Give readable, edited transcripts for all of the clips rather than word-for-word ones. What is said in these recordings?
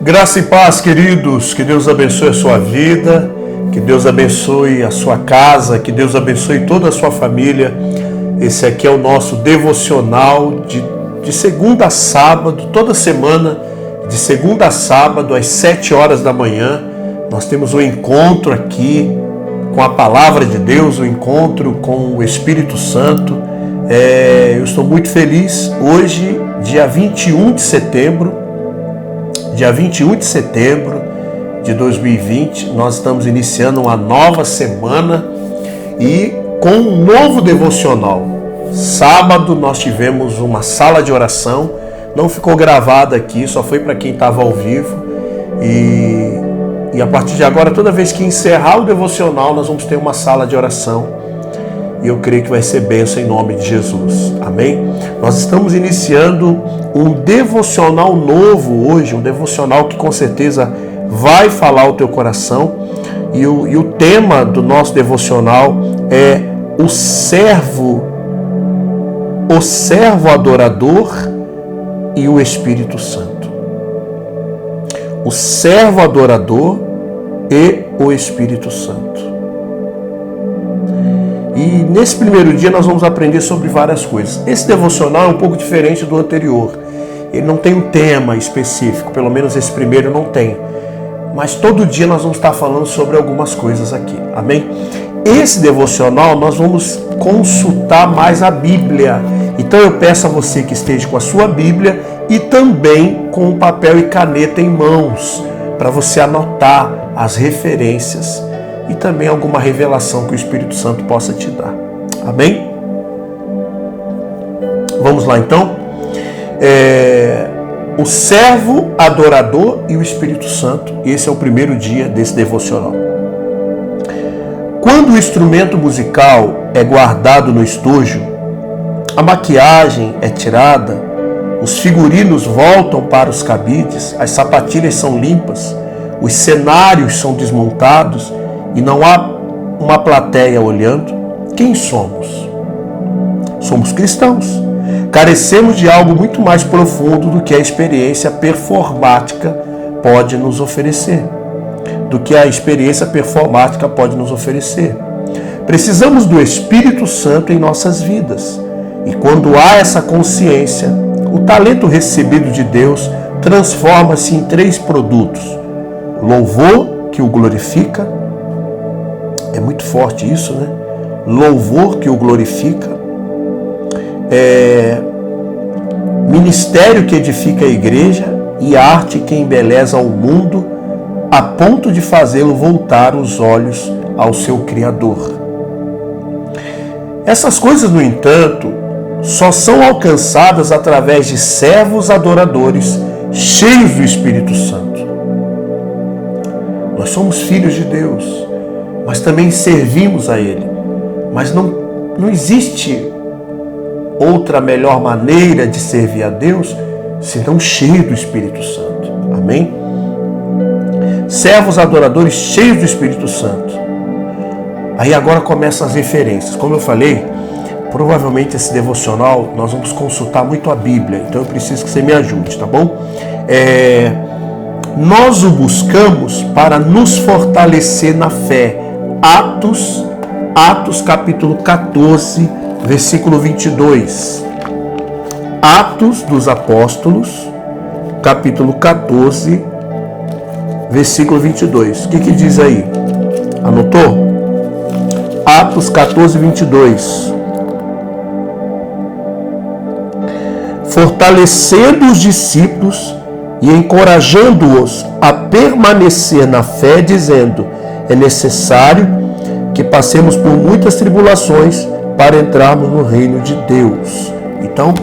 Graça e paz, queridos, que Deus abençoe a sua vida, que Deus abençoe a sua casa, que Deus abençoe toda a sua família. Esse aqui é o nosso devocional de segunda a sábado, toda semana, de segunda a sábado, às 7 horas da manhã. Nós temos um encontro aqui com a Palavra de Deus, um encontro com o Espírito Santo. Eu estou muito feliz. Hoje, dia 21 de setembro, de 2020, nós estamos iniciando uma nova semana e com um novo devocional. Sábado nós tivemos uma sala de oração, não ficou gravada aqui, só foi para quem estava ao vivo. E a partir de agora, toda vez que encerrar o devocional, nós vamos ter uma sala de oração. E eu creio que vai ser bênção em nome de Jesus. Amém? Nós estamos iniciando um devocional novo hoje, um devocional que com certeza vai falar ao teu coração. E o tema do nosso devocional é o servo adorador e o Espírito Santo. O servo adorador e o Espírito Santo. E nesse primeiro dia nós vamos aprender sobre várias coisas. Esse devocional é um pouco diferente do anterior. Ele não tem um tema específico, pelo menos esse primeiro não tem. Mas todo dia nós vamos estar falando sobre algumas coisas aqui. Amém? Esse devocional nós vamos consultar mais a Bíblia. Então eu peço a você que esteja com a sua Bíblia e também com papel e caneta em mãos, para você anotar as referências e também alguma revelação que o Espírito Santo possa te dar. Amém? Vamos lá então. O servo adorador e o Espírito Santo. Esse é o primeiro dia desse devocional. Quando o instrumento musical é guardado no estojo, a maquiagem é tirada, os figurinos voltam para os cabides, as sapatilhas são limpas, os cenários são desmontados e não há uma plateia olhando, quem somos? Somos cristãos. Carecemos de algo muito mais profundo do que a experiência performática pode nos oferecer. Precisamos do Espírito Santo em nossas vidas. E quando há essa consciência, o talento recebido de Deus transforma-se em 3 produtos. Louvor, que o glorifica. É muito forte isso, né? Louvor que o glorifica. Ministério que edifica a igreja e arte que embeleza o mundo a ponto de fazê-lo voltar os olhos ao seu Criador. Essas coisas, no entanto, só são alcançadas através de servos adoradores cheios do Espírito Santo. Nós somos filhos de Deus, mas também servimos a Ele. Mas não existe outra melhor maneira de servir a Deus senão cheio do Espírito Santo. Amém? Servos adoradores cheios do Espírito Santo. Aí agora começam as referências. Como eu falei, provavelmente esse devocional nós vamos consultar muito a Bíblia. Então eu preciso que você me ajude, tá bom? Nós o buscamos para nos fortalecer na fé. Atos capítulo 14, versículo 22. Atos dos Apóstolos, capítulo 14, versículo 22. O que diz aí? Anotou? Atos 14, 22. Fortalecendo os discípulos e encorajando-os a permanecer na fé, dizendo: é necessário que passemos por muitas tribulações para entrarmos no reino de Deus. Então,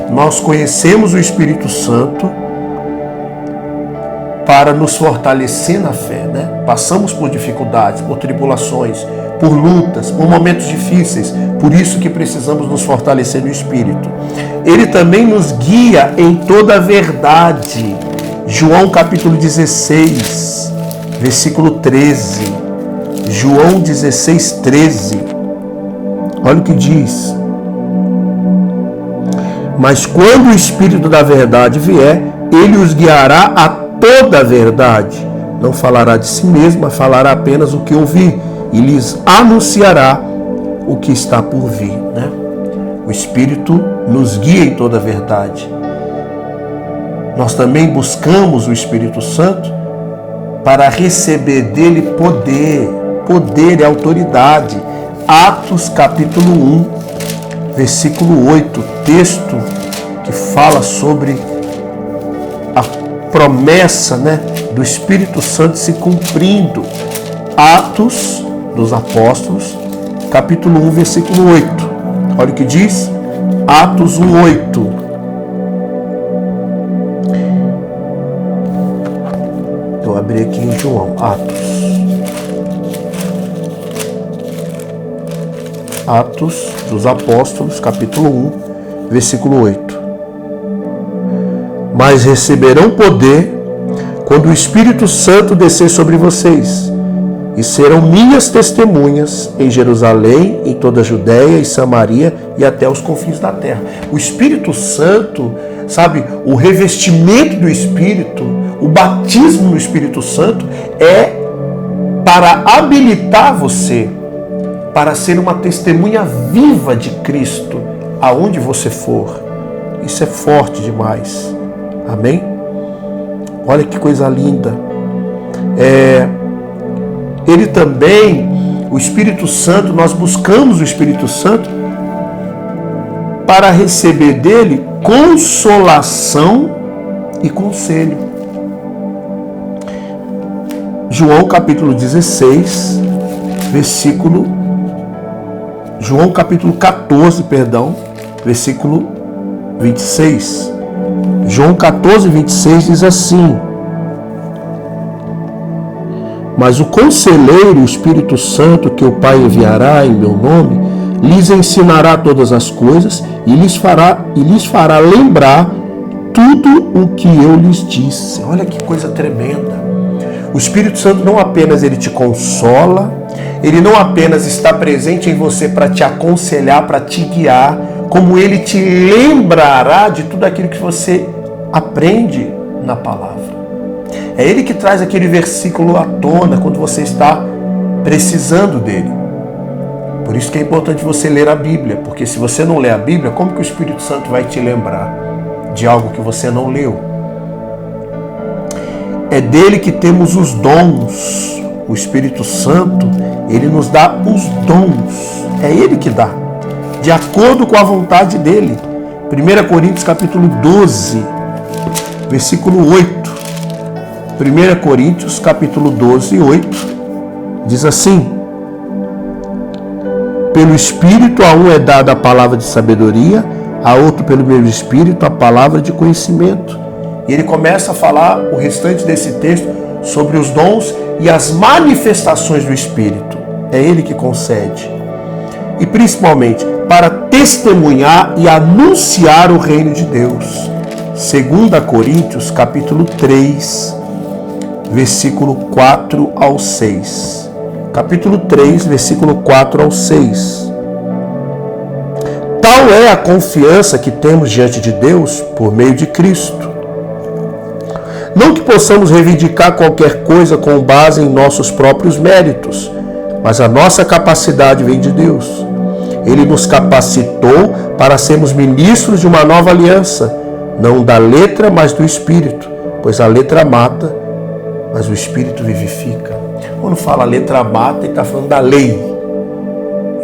nós conhecemos o Espírito Santo para nos fortalecer na fé, né? Passamos por dificuldades, por tribulações, por lutas, por momentos difíceis, por isso que precisamos nos fortalecer no Espírito. Ele também nos guia em toda a verdade. João capítulo 16, versículo 13. João 16, 13. Olha o que diz. Mas quando o Espírito da verdade vier, ele os guiará a toda a verdade. Não falará de si mesmo, mas falará apenas o que ouvir e lhes anunciará o que está por vir, né? O Espírito nos guia em toda a verdade. Nós também buscamos o Espírito Santo para receber dele poder e autoridade. Atos capítulo 1, versículo 8, texto que fala sobre a promessa, né, do Espírito Santo se cumprindo. Atos dos Apóstolos, capítulo 1, versículo 8. Olha o que diz, Atos 1, 8. Eu abri aqui em João, Atos dos Apóstolos, capítulo 1, versículo 8. Mas receberão poder quando o Espírito Santo descer sobre vocês, e serão minhas testemunhas em Jerusalém, em toda a Judéia e Samaria e até os confins da terra. O Espírito Santo, sabe, o revestimento do Espírito, o batismo no Espírito Santo é para habilitar você para ser uma testemunha viva de Cristo aonde você for. Isso é forte demais. Amém? Olha que coisa linda. Ele também, o Espírito Santo, nós buscamos o Espírito Santo para receber dele consolação e conselho. João capítulo 16, João capítulo 14, versículo 26. João 14, 26 diz assim: mas o Conselheiro, o Espírito Santo, que o Pai enviará em meu nome, lhes ensinará todas as coisas e lhes fará lembrar tudo o que eu lhes disse. Olha que coisa tremenda. O Espírito Santo não apenas ele te consola, ele não apenas está presente em você para te aconselhar, para te guiar, como ele te lembrará de tudo aquilo que você aprende na palavra. É ele que traz aquele versículo à tona quando você está precisando dele. Por isso que é importante você ler a Bíblia, porque se você não lê a Bíblia, como que o Espírito Santo vai te lembrar de algo que você não leu? É dele que temos os dons. O Espírito Santo, ele nos dá os dons. É ele que dá, de acordo com a vontade dele. 1 Coríntios capítulo 12, versículo 8. 1 Coríntios capítulo 12, 8, diz assim: pelo Espírito a um é dada a palavra de sabedoria, a outro pelo mesmo Espírito a palavra de conhecimento. E ele começa a falar o restante desse texto sobre os dons e as manifestações do Espírito. É ele que concede. E principalmente para testemunhar e anunciar o reino de Deus. 2 Coríntios capítulo 3, versículo 4 ao 6. Capítulo 3, versículo 4 ao 6. Tal é a confiança que temos diante de Deus por meio de Cristo. Não que possamos reivindicar qualquer coisa com base em nossos próprios méritos, mas a nossa capacidade vem de Deus. Ele nos capacitou para sermos ministros de uma nova aliança, não da letra, mas do Espírito, pois a letra mata, mas o Espírito vivifica. Quando fala a letra mata, ele está falando da lei.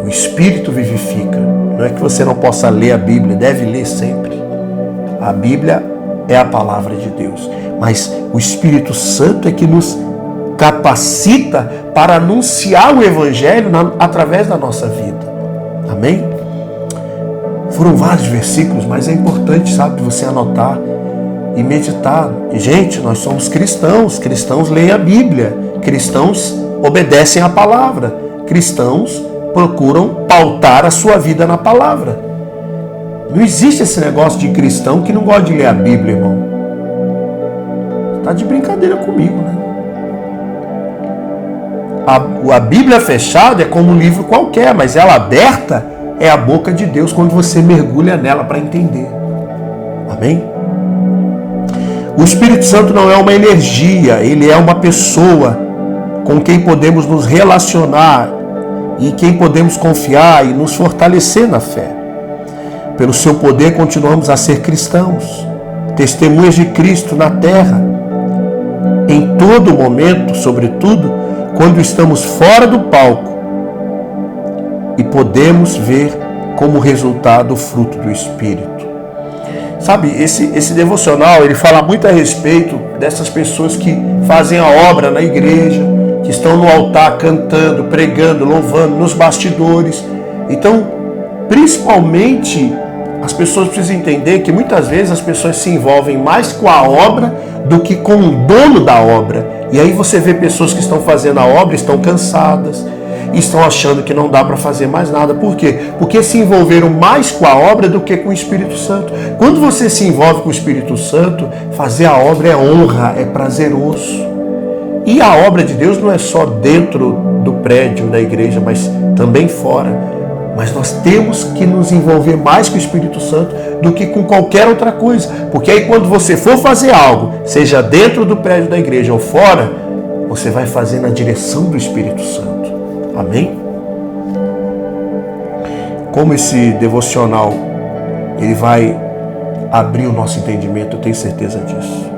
O Espírito vivifica. Não é que você não possa ler a Bíblia, deve ler sempre. A Bíblia é a palavra de Deus. Mas o Espírito Santo é que nos capacita para anunciar o Evangelho através da nossa vida. Amém? Foram vários versículos, mas é importante, sabe, você anotar e meditar. E, gente, nós somos cristãos. Cristãos leem a Bíblia. Cristãos obedecem à palavra. Cristãos procuram pautar a sua vida na palavra. Não existe esse negócio de cristão que não gosta de ler a Bíblia, irmão. Está de brincadeira comigo, né? A Bíblia fechada é como um livro qualquer, mas ela aberta é a boca de Deus quando você mergulha nela para entender. Amém? O Espírito Santo não é uma energia, ele é uma pessoa com quem podemos nos relacionar e quem podemos confiar e nos fortalecer na fé. Pelo seu poder continuamos a ser cristãos, testemunhas de Cristo na terra, em todo momento, sobretudo quando estamos fora do palco e podemos ver como resultado o fruto do Espírito. Sabe, esse devocional, ele fala muito a respeito dessas pessoas que fazem a obra na igreja, que estão no altar cantando, pregando, louvando, nos bastidores. Então, principalmente, as pessoas precisam entender que muitas vezes as pessoas se envolvem mais com a obra do que com o dono da obra. E aí você vê pessoas que estão fazendo a obra, estão cansadas, estão achando que não dá para fazer mais nada. Por quê? Porque se envolveram mais com a obra do que com o Espírito Santo. Quando você se envolve com o Espírito Santo, fazer a obra é honra, é prazeroso. E a obra de Deus não é só dentro do prédio da igreja, mas também fora. Mas nós temos que nos envolver mais com o Espírito Santo do que com qualquer outra coisa. Porque aí quando você for fazer algo, seja dentro do prédio da igreja ou fora, você vai fazer na direção do Espírito Santo. Amém? Como esse devocional ele vai abrir o nosso entendimento, eu tenho certeza disso.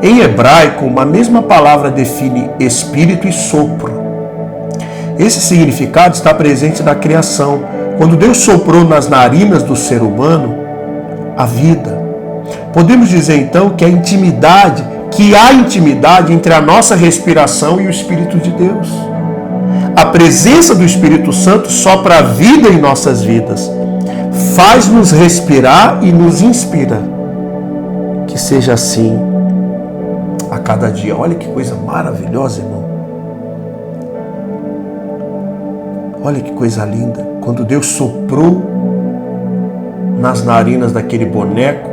Em hebraico, uma mesma palavra define espírito e sopro. Esse significado está presente na criação. Quando Deus soprou nas narinas do ser humano a vida. Podemos dizer então que há intimidade entre a nossa respiração e o Espírito de Deus. A presença do Espírito Santo sopra a vida em nossas vidas, faz-nos respirar e nos inspira. Que seja assim a cada dia. Olha que coisa maravilhosa, irmão. Olha que coisa linda. Quando Deus soprou nas narinas daquele boneco,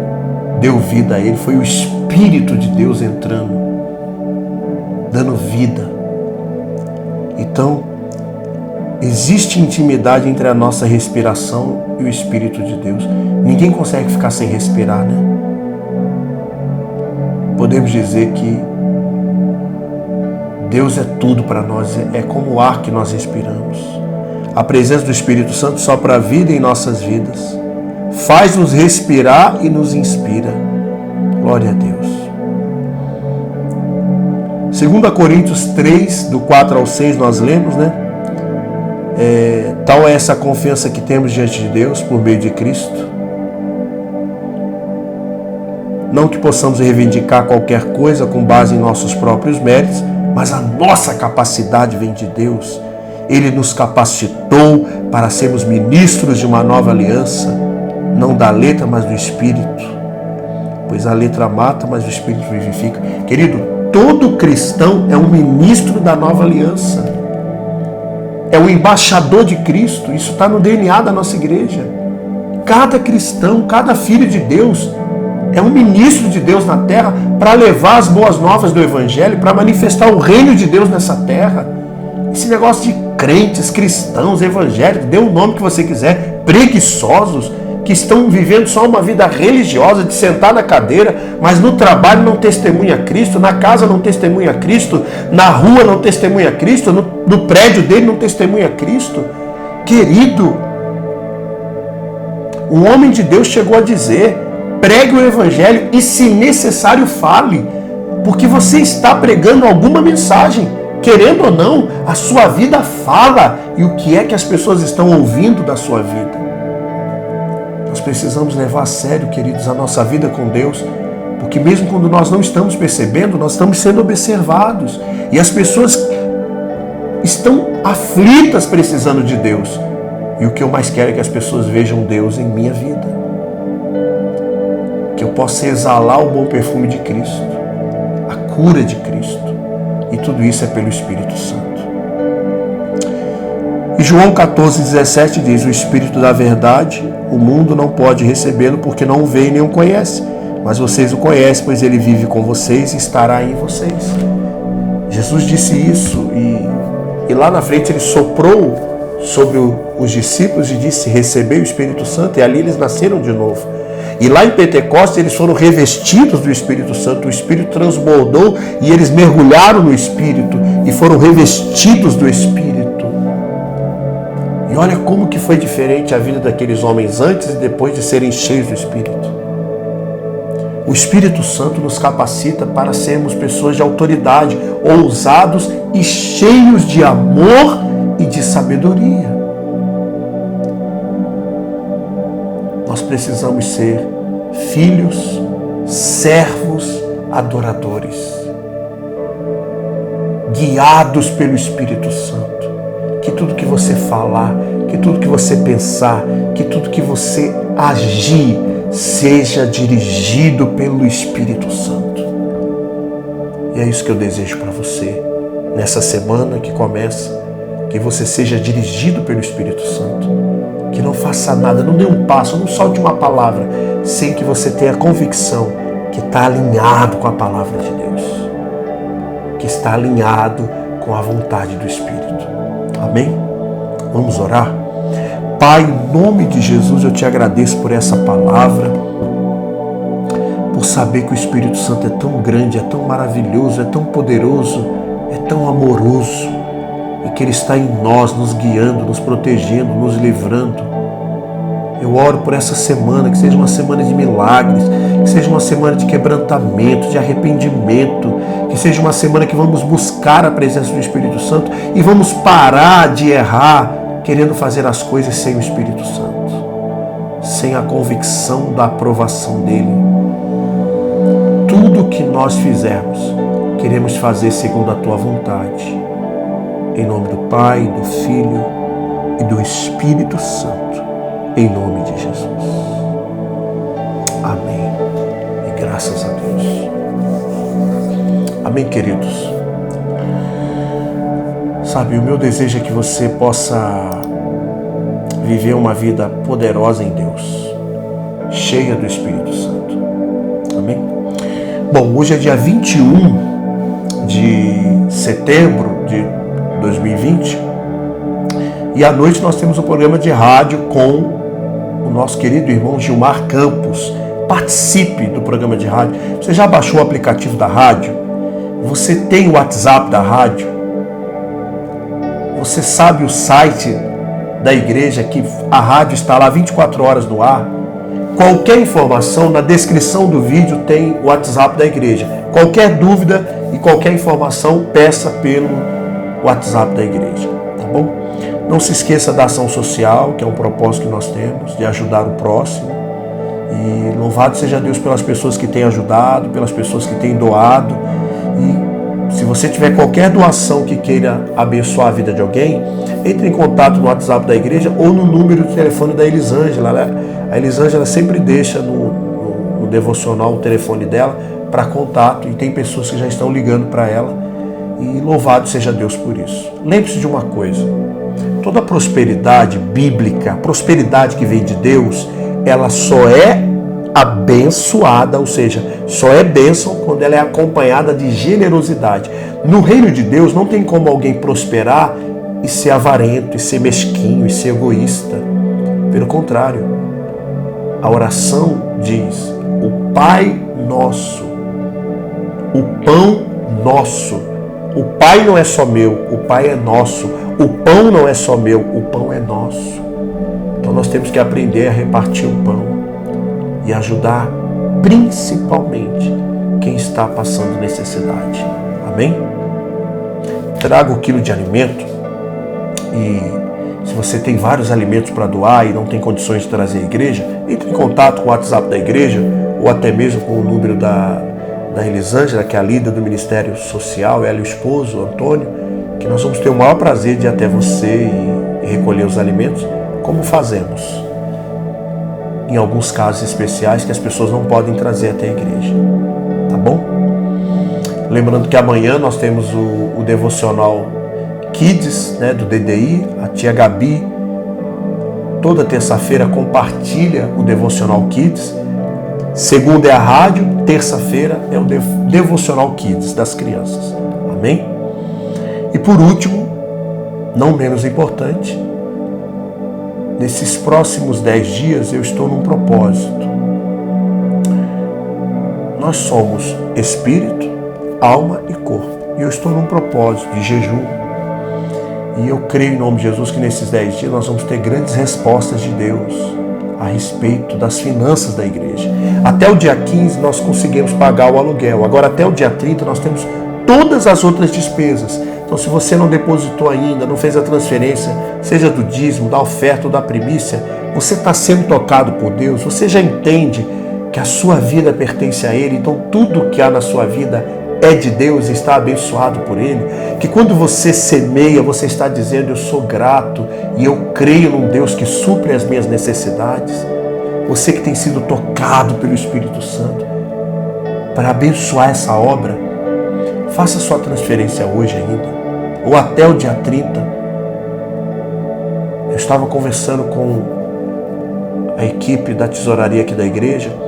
deu vida a ele. Foi o Espírito de Deus entrando, dando vida. Então, existe intimidade entre a nossa respiração e o Espírito de Deus. Ninguém consegue ficar sem respirar, né? Podemos dizer que Deus é tudo para nós, é como o ar que nós respiramos. A presença do Espírito Santo sopra a vida em nossas vidas, faz-nos respirar e nos inspira. Glória a Deus. 2 Coríntios 3, do 4 ao 6, nós lemos, né? Tal é essa confiança que temos diante de Deus por meio de Cristo. Não que possamos reivindicar qualquer coisa com base em nossos próprios méritos, mas a nossa capacidade vem de Deus. Ele nos capacitou para sermos ministros de uma nova aliança, não da letra, mas do Espírito. Pois a letra mata, mas o Espírito vivifica. Querido, todo cristão é um ministro da nova aliança. É o embaixador de Cristo. Isso está no DNA da nossa igreja. Cada cristão, cada filho de Deus é um ministro de Deus na terra para levar as boas novas do Evangelho, para manifestar o reino de Deus nessa terra. Esse negócio de crentes, cristãos, evangélicos, dê o nome que você quiser, preguiçosos, que estão vivendo só uma vida religiosa, de sentar na cadeira, mas no trabalho não testemunha Cristo, na casa não testemunha Cristo, na rua não testemunha Cristo, no prédio dele não testemunha Cristo. Querido, um homem de Deus chegou a dizer: pregue o Evangelho e, se necessário, fale, porque você está pregando alguma mensagem. Querendo ou não, a sua vida fala. E o que é que as pessoas estão ouvindo da sua vida? Nós precisamos levar a sério, queridos, a nossa vida com Deus, porque mesmo quando nós não estamos percebendo, nós estamos sendo observados. E as pessoas estão aflitas precisando de Deus. E o que eu mais quero é que as pessoas vejam Deus em minha vida. Que eu possa exalar o bom perfume de Cristo, a cura de Cristo. E tudo isso é pelo Espírito Santo. E João 14,17 diz: o Espírito da verdade, o mundo não pode recebê-lo porque não o vê e nem o conhece. Mas vocês o conhecem, pois ele vive com vocês e estará em vocês. Jesus disse isso e lá na frente ele soprou sobre os discípulos e disse: recebei o Espírito Santo, e ali eles nasceram de novo. E lá em Pentecostes eles foram revestidos do Espírito Santo, o Espírito transbordou e eles mergulharam no Espírito e foram revestidos do Espírito. E olha como que foi diferente a vida daqueles homens antes e depois de serem cheios do Espírito. O Espírito Santo nos capacita para sermos pessoas de autoridade, ousados e cheios de amor e de sabedoria. Nós precisamos ser filhos, servos, adoradores, guiados pelo Espírito Santo. Que tudo que você falar, que tudo que você pensar, que tudo que você agir, seja dirigido pelo Espírito Santo. E é isso que eu desejo para você, nessa semana que começa, que você seja dirigido pelo Espírito Santo. Que não faça nada, não dê um passo, não solte uma palavra, sem que você tenha a convicção que está alinhado com a palavra de Deus. Que está alinhado com a vontade do Espírito. Amém? Vamos orar? Pai, em nome de Jesus, eu te agradeço por essa palavra, por saber que o Espírito Santo é tão grande, é tão maravilhoso, é tão poderoso, é tão amoroso, e que Ele está em nós, nos guiando, nos protegendo, nos livrando. Eu oro por essa semana, que seja uma semana de milagres, que seja uma semana de quebrantamento, de arrependimento, que seja uma semana que vamos buscar a presença do Espírito Santo e vamos parar de errar, querendo fazer as coisas sem o Espírito Santo, sem a convicção da aprovação dele. Tudo que nós fizermos, queremos fazer segundo a tua vontade. Em nome do Pai, do Filho e do Espírito Santo. Em nome de Jesus. Amém. E graças a Deus. Amém, queridos. Sabe, o meu desejo é que você possa viver uma vida poderosa em Deus, cheia do Espírito Santo. Amém? Bom, hoje é dia 21 de setembro de 2020 e à noite nós temos um programa de rádio com o nosso querido irmão Gilmar Campos. Participe do programa de rádio. Você já baixou o aplicativo da rádio? Você tem o WhatsApp da rádio? Você sabe o site da igreja, que a rádio está lá 24 horas no ar? Qualquer informação, na descrição do vídeo tem o WhatsApp da igreja. Qualquer dúvida e qualquer informação, peça pelo WhatsApp da igreja, tá bom? Não se esqueça da ação social, que é um propósito que nós temos, de ajudar o próximo. E louvado seja Deus pelas pessoas que têm ajudado, pelas pessoas que têm doado. E se você tiver qualquer doação que queira abençoar a vida de alguém, entre em contato no WhatsApp da igreja ou no número de telefone da Elisângela, né? A Elisângela sempre deixa no devocional o telefone dela para contato, e tem pessoas que já estão ligando para ela. E louvado seja Deus por isso. Lembre-se de uma coisa: toda prosperidade bíblica, prosperidade que vem de Deus, ela só é abençoada, ou seja, só é bênção quando ela é acompanhada de generosidade. No reino de Deus não tem como alguém prosperar e ser avarento, e ser mesquinho, e ser egoísta. Pelo contrário, a oração diz: o Pai nosso, o pão nosso. O Pai não é só meu, o Pai é nosso. O pão não é só meu, o pão é nosso. Então nós temos que aprender a repartir o pão e ajudar principalmente quem está passando necessidade. Amém? Traga o quilo de alimento, e se você tem vários alimentos para doar e não tem condições de trazer à igreja, entre em contato com o WhatsApp da igreja ou até mesmo com o número da Elisângela, que é a líder do Ministério Social, ela e o esposo, o Antônio, que nós vamos ter o maior prazer de ir até você e recolher os alimentos, como fazemos em alguns casos especiais que as pessoas não podem trazer até a igreja. Tá bom? Lembrando que amanhã nós temos o devocional Kids, né, do DDI. A tia Gabi, toda terça-feira, compartilha o devocional Kids. Segunda é a rádio, terça-feira é o devocional Kids das crianças. Amém? E por último, não menos importante, nesses próximos 10 dias eu estou num propósito. nós somos espírito, alma e corpo. E eu estou num propósito de jejum. E eu creio em nome de Jesus que nesses 10 dias nós vamos ter grandes respostas de Deus a respeito das finanças da igreja. Até o dia 15 nós conseguimos pagar o aluguel. Agora até o dia 30 nós temos todas as outras despesas. Então se você não depositou ainda, não fez a transferência, seja do dízimo, da oferta ou da primícia, você está sendo tocado por Deus, você já entende que a sua vida pertence a Ele, então tudo que há na sua vida é de Deus e está abençoado por Ele, que quando você semeia, você está dizendo, eu sou grato e eu creio num Deus que supre as minhas necessidades. Você que tem sido tocado pelo Espírito Santo para abençoar essa obra, faça sua transferência hoje ainda, ou até o dia 30. Eu estava conversando com a equipe da tesouraria aqui da igreja.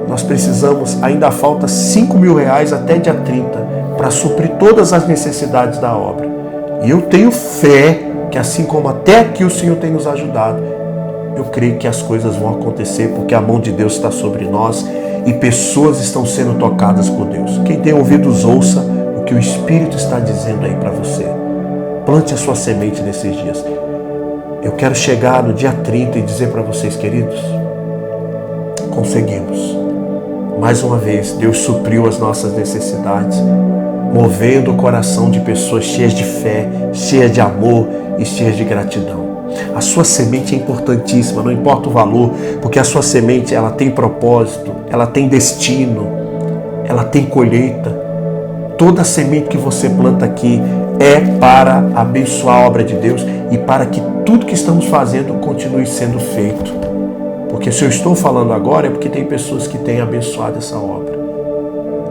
Nós precisamos, ainda falta R$5.000 até dia 30 para suprir todas as necessidades da obra. E eu tenho fé que assim como até aqui o Senhor tem nos ajudado, eu creio que as coisas vão acontecer porque a mão de Deus está sobre nós e pessoas estão sendo tocadas por Deus. Quem tem ouvidos, ouça o que o Espírito está dizendo aí para você. Plante a sua semente nesses dias. Eu quero chegar no dia 30 e dizer para vocês, queridos, conseguimos. Mais uma vez, Deus supriu as nossas necessidades, movendo o coração de pessoas cheias de fé, cheias de amor e cheias de gratidão. A sua semente é importantíssima, não importa o valor, porque a sua semente ela tem propósito, ela tem destino, ela tem colheita. Toda semente que você planta aqui é para abençoar a obra de Deus e para que tudo que estamos fazendo continue sendo feito. Porque se eu estou falando agora é porque tem pessoas que têm abençoado essa obra.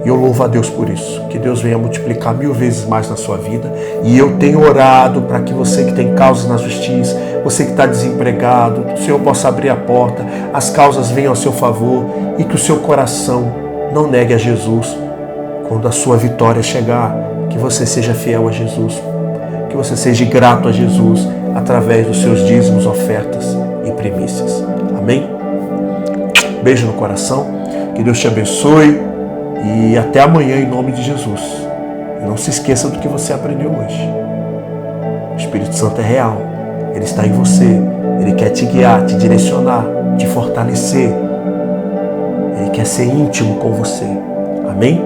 E eu louvo a Deus por isso. Que Deus venha multiplicar 1000 vezes mais na sua vida. E eu tenho orado para que você que tem causas na justiça, você que está desempregado, o Senhor possa abrir a porta, as causas venham ao seu favor e que o seu coração não negue a Jesus. Quando a sua vitória chegar, que você seja fiel a Jesus, que você seja grato a Jesus através dos seus dízimos, ofertas e primícias. Amém? Beijo no coração, que Deus te abençoe e até amanhã em nome de Jesus. E não se esqueça do que você aprendeu hoje. O Espírito Santo é real, Ele está em você, Ele quer te guiar, te direcionar, te fortalecer. Ele quer ser íntimo com você. Amém?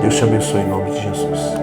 Deus te abençoe em nome de Jesus.